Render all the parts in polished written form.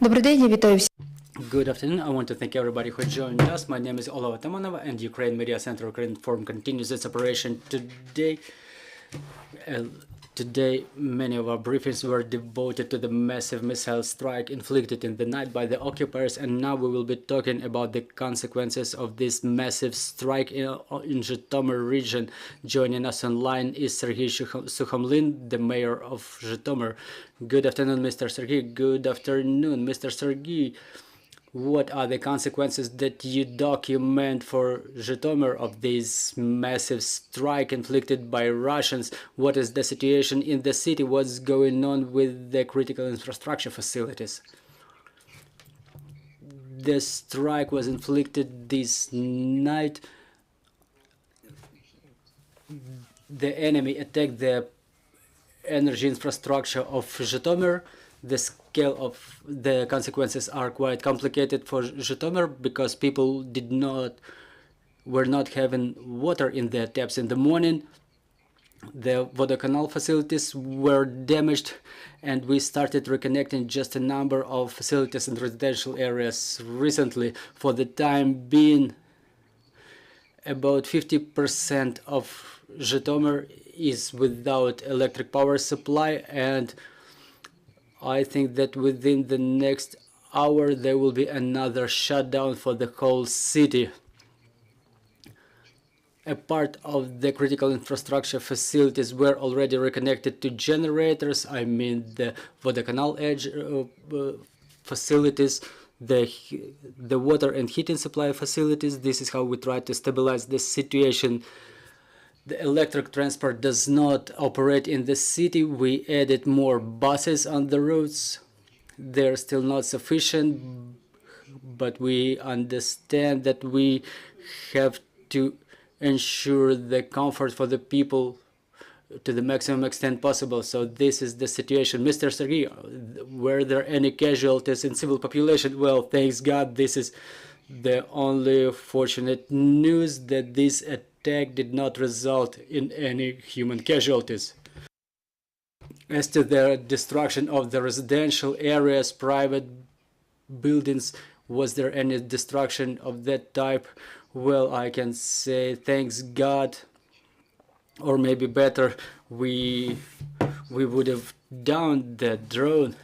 Добрий день, я вітаю всіх. Good afternoon. I want to thank everybody who joined us. My name is Olava Tamanova, and Ukraine Media Center Ukraine Forum continues its operation today. Today, many of our briefings were devoted to the massive missile strike inflicted in the night by the occupiers, and now we will be talking about the consequences of this massive strike in Zhytomyr region. Joining us online is Serhii Sukhomlyn, the mayor of Zhytomyr. Good afternoon, Mr. Serhii. Good afternoon, Mr. Serhii. What are the consequences that you document for Zhytomyr of this massive strike inflicted by Russians? What is the situation in the city? What's going on with the critical infrastructure facilities? The strike was inflicted this night. The enemy attacked the energy infrastructure of Zhytomyr. The scale of the consequences are quite complicated for Zhytomyr because people were not having water in their taps in the morning. The Vodokanal facilities were damaged, and we started reconnecting just a number of facilities in residential areas recently. For the time being, about 50% of Zhytomyr is without electric power supply, and I think that within the next hour there will be another shutdown for the whole city. A part of the critical infrastructure facilities were already reconnected to generators. I mean the Vodokanal edge facilities, the water and heating supply facilities. This is how we try to stabilize this situation. The electric transport does not operate in the city. We added more buses on the roads. They're still not sufficient, but we understand that we have to ensure the comfort for the people to the maximum extent possible. So this is the situation. Mr. Serhii, were there any casualties in civil population? Well, thanks God, this is the only fortunate news that this attack did not result in any human casualties. As to the destruction of the residential areas, private buildings, was there any destruction of that type? Well, I can say thanks God, or maybe better, we would have downed the drone,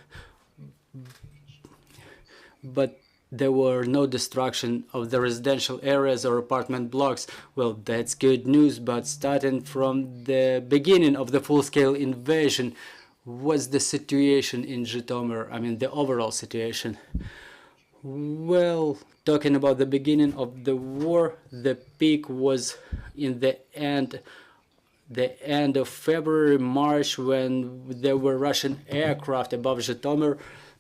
but there were no destruction of the residential areas or apartment blocks. Well, that's good news, but starting from the beginning of the full-scale invasion, what's the situation in Zhytomyr? I mean, the overall situation. Well, talking about the beginning of the war, the peak was in the end of February, March, when there were Russian aircraft above Zhytomyr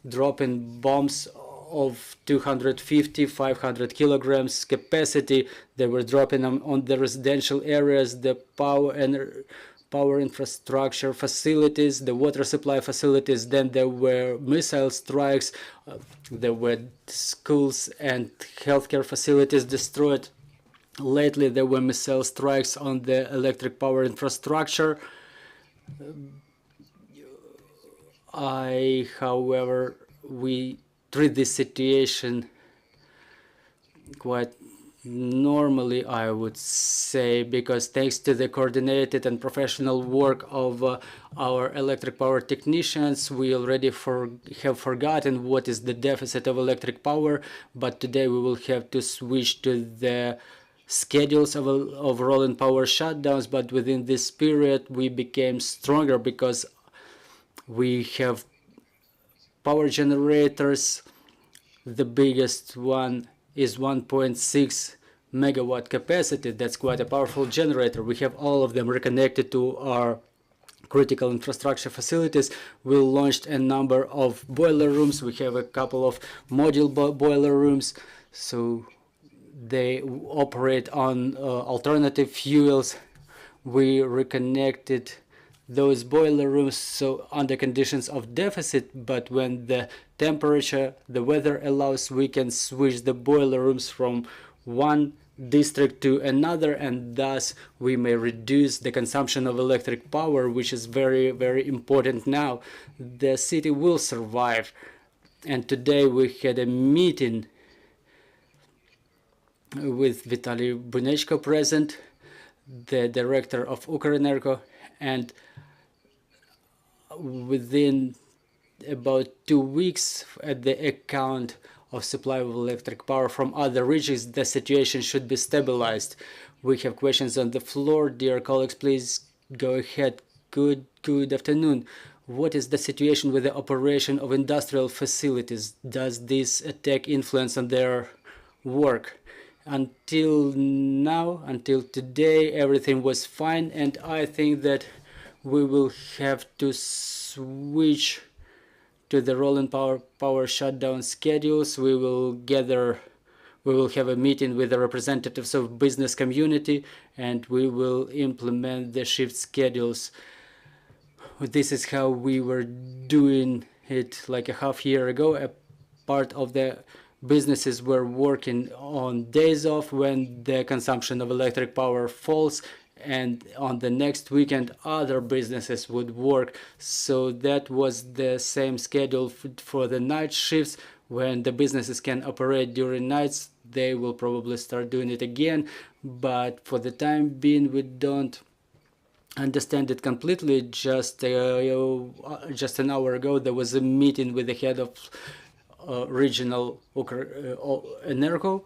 dropping bombs of 250-500 kilograms capacity. They were dropping them on the residential areas, the power infrastructure facilities, the water supply facilities. Then there were missile strikes. There were schools and healthcare facilities destroyed. Lately, there were missile strikes on the electric power infrastructure. However, we treat this situation quite normally, I would say, because thanks to the coordinated and professional work of our electric power technicians, we already have forgotten what is the deficit of electric power, but today we will have to switch to the schedules of rolling power shutdowns. But within this period we became stronger because we have power generators. The biggest one is 1.6 megawatt capacity. That's quite a powerful generator. We have all of them reconnected to our critical infrastructure facilities. We launched a number of boiler rooms. We have a couple of module boiler rooms, so they operate on alternative fuels. We reconnected those boiler rooms so under conditions of deficit, but when the temperature, the weather allows, we can switch the boiler rooms from one district to another, and thus we may reduce the consumption of electric power, which is very, very important now. The city will survive. And today we had a meeting with Vitaly Bunechko present, the director of Ukrenergo, and within about 2 weeks at the account of supply of electric power from other regions, the situation should be stabilized. We have questions on the floor. Dear colleagues, please go ahead. Good afternoon. What is the situation with the operation of industrial facilities? Does this attack influence on their work? Until now, until today, everything was fine, and I think that we will have to switch to the rolling power shutdown schedules. We will have a meeting with the representatives of business community, and we will implement the shift schedules. This is how we were doing it like a half year ago. A part of the businesses were working on days off when the consumption of electric power falls, and on the next weekend other businesses would work. So that was the same schedule for the night shifts. When the businesses can operate during nights, they will probably start doing it again, but for the time being we don't understand it completely. Just an hour ago there was a meeting with the head of regional Energo,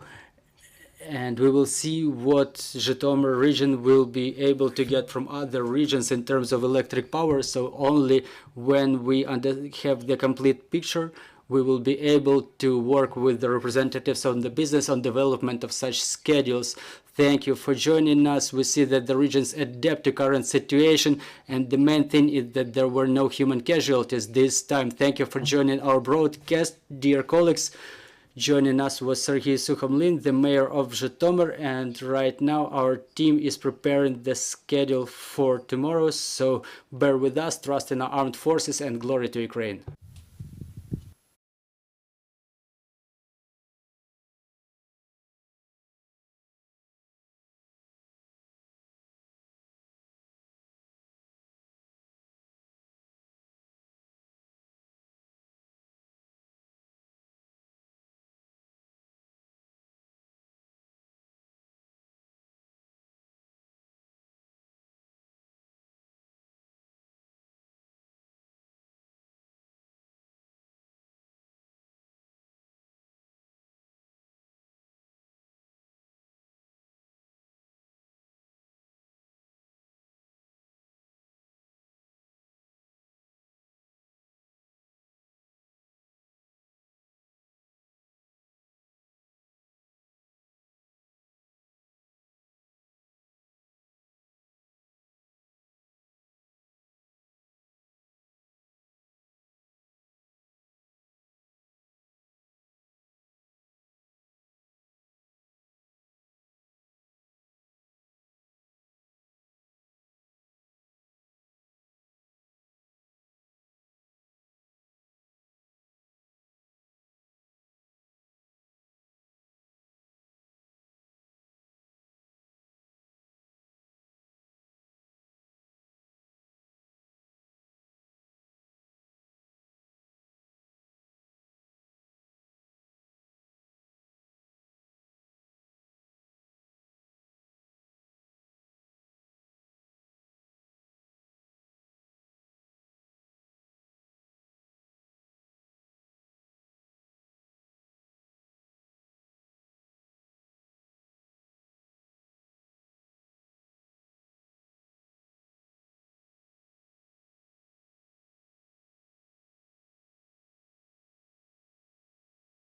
and we will see what Zhytomyr region will be able to get from other regions in terms of electric power. So only when we have the complete picture, we will be able to work with the representatives on the business on development of such schedules. Thank you for joining us. We see that the regions adapt to current situation, and the main thing is that there were no human casualties this time. Thank you for joining our broadcast, dear colleagues. Joining us was Serhii Sukhomlyn, the mayor of Zhytomyr, and right now our team is preparing the schedule for tomorrow. So bear with us, trust in our armed forces, and glory to Ukraine.